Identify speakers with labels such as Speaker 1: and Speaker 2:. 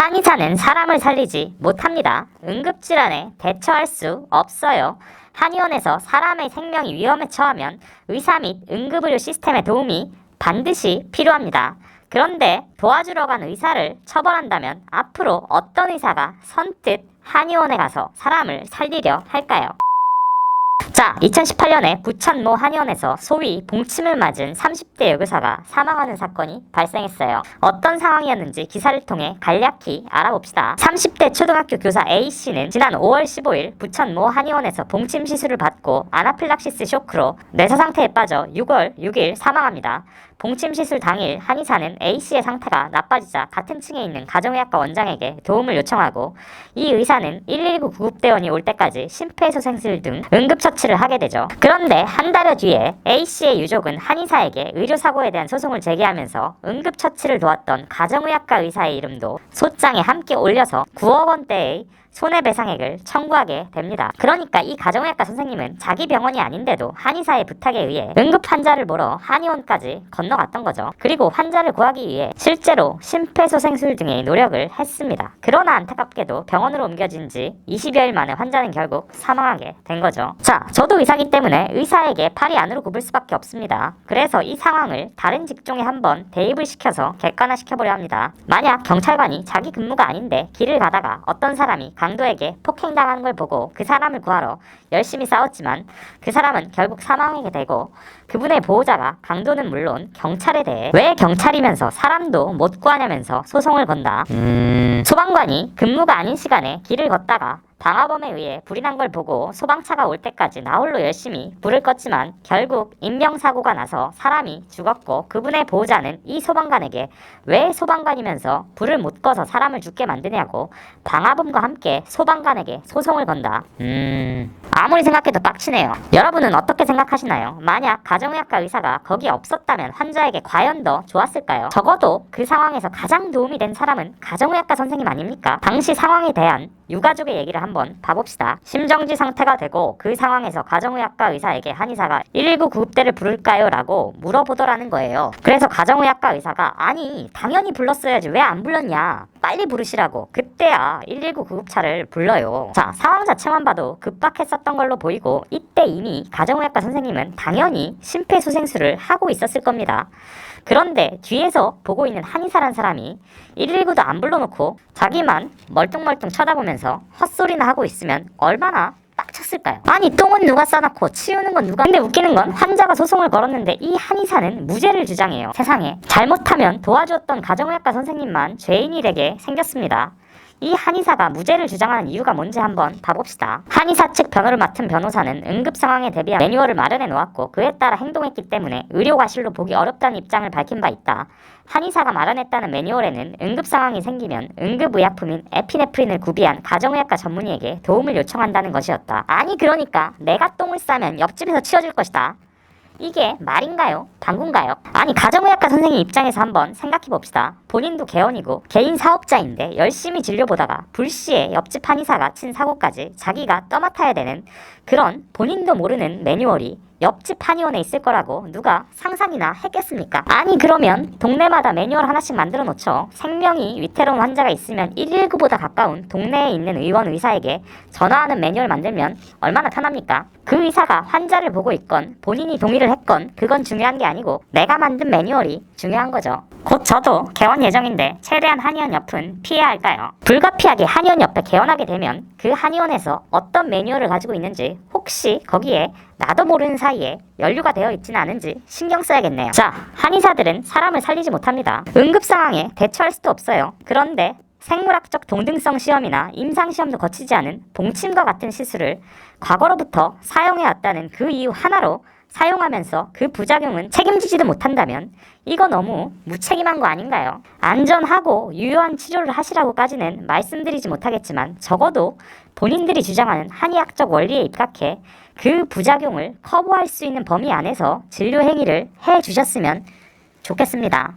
Speaker 1: 한의사는 사람을 살리지 못합니다. 응급질환에 대처할 수 없어요. 한의원에서 사람의 생명이 위험에 처하면 의사 및 응급의료 시스템의 도움이 반드시 필요합니다. 그런데 도와주러 간 의사를 처벌한다면 앞으로 어떤 의사가 선뜻 한의원에 가서 사람을 살리려 할까요? 자, 2018년에 부천 모 한의원에서 소위 봉침을 맞은 30대 여교사가 사망하는 사건이 발생했어요. 어떤 상황이었는지 기사를 통해 간략히 알아봅시다. 30대 초등학교 교사 A씨는 지난 5월 15일 부천 모 한의원에서 봉침 시술을 받고 아나필락시스 쇼크로 뇌사 상태에 빠져 6월 6일 사망합니다. 봉침 시술 당일 한의사는 A씨의 상태가 나빠지자 같은 층에 있는 가정의학과 원장에게 도움을 요청하고 이 의사는 119 구급대원이 올 때까지 심폐소생술 등 응급처치를 하게 되죠. 그런데 한 달여 뒤에 A씨의 유족은 한의사에게 의료사고에 대한 소송을 제기하면서 응급처치를 도왔던 가정의학과 의사의 이름도 소장에 함께 올려서 9억 원대의 손해배상액을 청구하게 됩니다. 그러니까 이 가정의학과 선생님은 자기 병원이 아닌데도 한의사의 부탁에 의해 응급 환자를 보러 한의원까지 건너갔던 거죠. 그리고 환자를 구하기 위해 실제로 심폐소생술 등의 노력을 했습니다. 그러나 안타깝게도 병원으로 옮겨진 지 20여일 만에 환자는 결국 사망하게 된 거죠. 자, 저도 의사기 때문에 의사에게 팔이 안으로 굽을 수밖에 없습니다. 그래서 이 상황을 다른 직종에 한번 대입을 시켜서 객관화시켜보려 합니다. 만약 경찰관이 자기 근무가 아닌데 길을 가다가 어떤 사람이 강도에게 폭행당하는 걸 보고 그 사람을 구하러 열심히 싸웠지만 그 사람은 결국 사망하게 되고 그분의 보호자가 강도는 물론 경찰에 대해 왜 경찰이면서 사람도 못 구하냐면서 소송을 건다. 소방관이 근무가 아닌 시간에 길을 걷다가 방화범에 의해 불이 난 걸 보고 소방차가 올 때까지 나홀로 열심히 불을 껐지만 결국 인명사고가 나서 사람이 죽었고 그분의 보호자는 이 소방관에게 왜 소방관이면서 불을 못 꺼서 사람을 죽게 만드냐고 방화범과 함께 소방관에게 소송을 건다. 아무리 생각해도 빡치네요. 여러분은 어떻게 생각하시나요? 만약 가정의학과 의사가 거기 없었다면 환자에게 과연 더 좋았을까요? 적어도 그 상황에서 가장 도움이 된 사람은 가정의학과 선생님 아닙니까? 당시 상황에 대한 유가족의 얘기를 한번 봐봅시다. 심정지 상태가 되고 그 상황에서 가정의학과 의사에게 한의사가 119 구급대를 부를까요? 라고 물어보더라는 거예요. 그래서 가정의학과 의사가 아니 당연히 불렀어야지 왜 안 불렀냐, 빨리 부르시라고. 그때야 119 구급차를 불러요. 자, 상황 자체만 봐도 급박했었던 걸로 보이고 이때 이미 가정의학과 선생님은 당연히 심폐소생술을 하고 있었을 겁니다. 그런데 뒤에서 보고 있는 한의사란 사람이 119도 안 불러놓고 자기만 멀뚱멀뚱 쳐다보면서 헛소리나 하고 있으면 얼마나 빡쳤을까요? 아니 똥은 누가 싸놓고 치우는 건 누가. 근데 웃기는 건 환자가 소송을 걸었는데 이 한의사는 무죄를 주장해요. 세상에, 잘못하면 도와주었던 가정의학과 선생님만 죄인이 되게 생겼습니다. 이 한의사가 무죄를 주장하는 이유가 뭔지 한번 봐봅시다. 한의사 측 변호를 맡은 변호사는 응급 상황에 대비한 매뉴얼을 마련해 놓았고 그에 따라 행동했기 때문에 의료과실로 보기 어렵다는 입장을 밝힌 바 있다. 한의사가 마련했다는 매뉴얼에는 응급 상황이 생기면 응급의약품인 에피네프린을 구비한 가정의학과 전문의에게 도움을 요청한다는 것이었다. 아니 그러니까 내가 똥을 싸면 옆집에서 치워줄 것이다. 이게 말인가요? 방구인가요? 아니 가정의학과 선생님 입장에서 한번 생각해봅시다. 본인도 개원이고 개인 사업자인데 열심히 진료보다가 불시에 옆집 한의사가 친 사고까지 자기가 떠맡아야 되는 그런 본인도 모르는 매뉴얼이 옆집 한의원에 있을 거라고 누가 상상이나 했겠습니까? 아니 그러면 동네마다 매뉴얼 하나씩 만들어 놓죠. 생명이 위태로운 환자가 있으면 119보다 가까운 동네에 있는 의원 의사에게 전화하는 매뉴얼 만들면 얼마나 편합니까? 그 의사가 환자를 보고 있건 본인이 동의를 했건 그건 중요한 게 아니고 내가 만든 매뉴얼이 중요한 거죠. 곧 저도 개원 예정인데 최대한 한의원 옆은 피해야 할까요? 불가피하게 한의원 옆에 개원하게 되면 그 한의원에서 어떤 매뉴얼을 가지고 있는지 혹시 거기에 나도 모르는 사이에 연루가 되어 있지는 않은지 신경 써야겠네요. 자, 한의사들은 사람을 살리지 못합니다. 응급 상황에 대처할 수도 없어요. 그런데 생물학적 동등성 시험이나 임상시험도 거치지 않은 봉침과 같은 시술을 과거로부터 사용해왔다는 그 이유 하나로 사용하면서 그 부작용은 책임지지도 못한다면 이거 너무 무책임한 거 아닌가요? 안전하고 유효한 치료를 하시라고까지는 말씀드리지 못하겠지만 적어도 본인들이 주장하는 한의학적 원리에 입각해 그 부작용을 커버할 수 있는 범위 안에서 진료 행위를 해주셨으면 좋겠습니다.